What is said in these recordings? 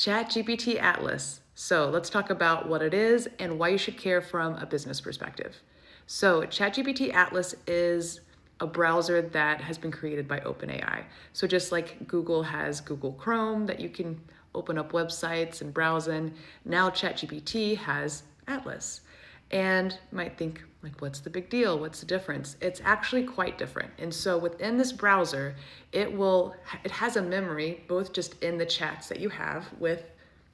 ChatGPT Atlas. So let's talk about what it is and why you should care from a business perspective. So ChatGPT Atlas is a browser that has been created by OpenAI. So just like Google has Google Chrome that you can open up websites and browse in, now ChatGPT has Atlas. And you might think, like, what's the big deal? What's the difference? It's actually quite different. And so within this browser, it has a memory, both just in the chats that you have with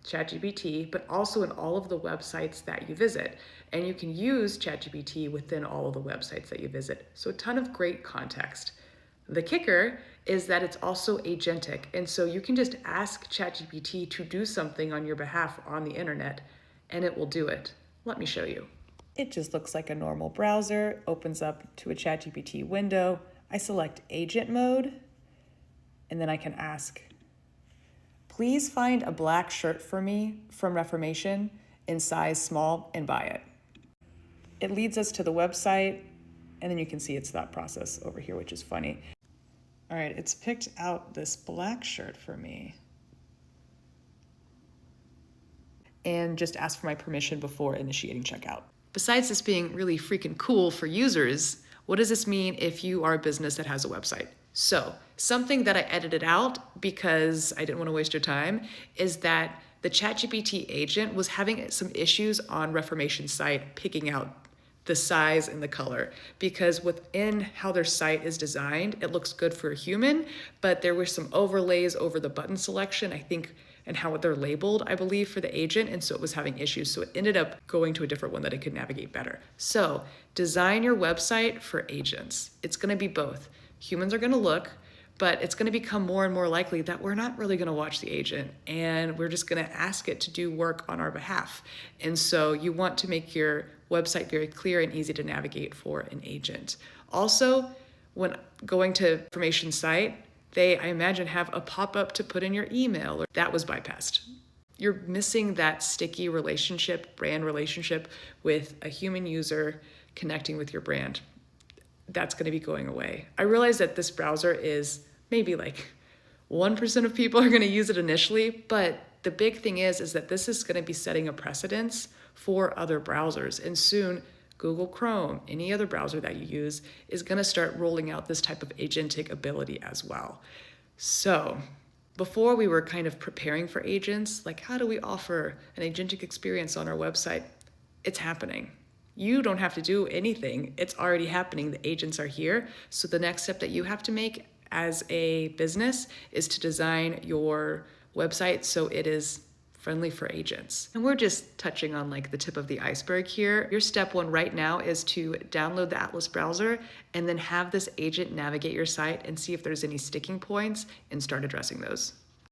ChatGPT, but also in all of the websites that you visit. And you can use ChatGPT within all of the websites that you visit. So a ton of great context. The kicker is that it's also agentic. And so you can just ask ChatGPT to do something on your behalf on the internet, and it will do it. Let me show you. It just looks like a normal browser, opens up to a ChatGPT window. I select agent mode, and then I can ask, please find a black shirt for me from Reformation in size small and buy it. It leads us to the website, and then you can see its thought process over here, which is funny. All right, it's picked out this black shirt for me. And just ask for my permission before initiating checkout. Besides this being really freaking cool for users, what does this mean if you are a business that has a website? So something that I edited out because I didn't want to waste your time is that the ChatGPT agent was having some issues on Reformation's site picking out the size and the color, because within how their site is designed, it looks good for a human, but there were some overlays over the button selection, I think, and how they're labeled, I believe, for the agent, and so it was having issues. So it ended up going to a different one that it could navigate better. So design your website for agents. It's gonna be both. Humans are gonna look, but it's gonna become more and more likely that we're not really gonna watch the agent, and we're just gonna ask it to do work on our behalf. And so you want to make your website very clear and easy to navigate for an agent. Also, when going to Reformation's site, they, I imagine, have a pop-up to put in your email. That was bypassed. You're missing that sticky relationship, brand relationship with a human user connecting with your brand. That's gonna be going away. I realize that this browser is maybe like 1% of people are gonna use it initially, but the big thing is that this is gonna be setting a precedence for other browsers. And soon, Google Chrome, any other browser that you use, is gonna start rolling out this type of agentic ability as well. So before we were kind of preparing for agents, like how do we offer an agentic experience on our website? It's happening. You don't have to do anything. It's already happening. The agents are here. So the next step that you have to make as a business is to design your website so it is friendly for agents. And we're just touching on like the tip of the iceberg here. Your step one right now is to download the Atlas browser and then have this agent navigate your site and see if there's any sticking points and start addressing those.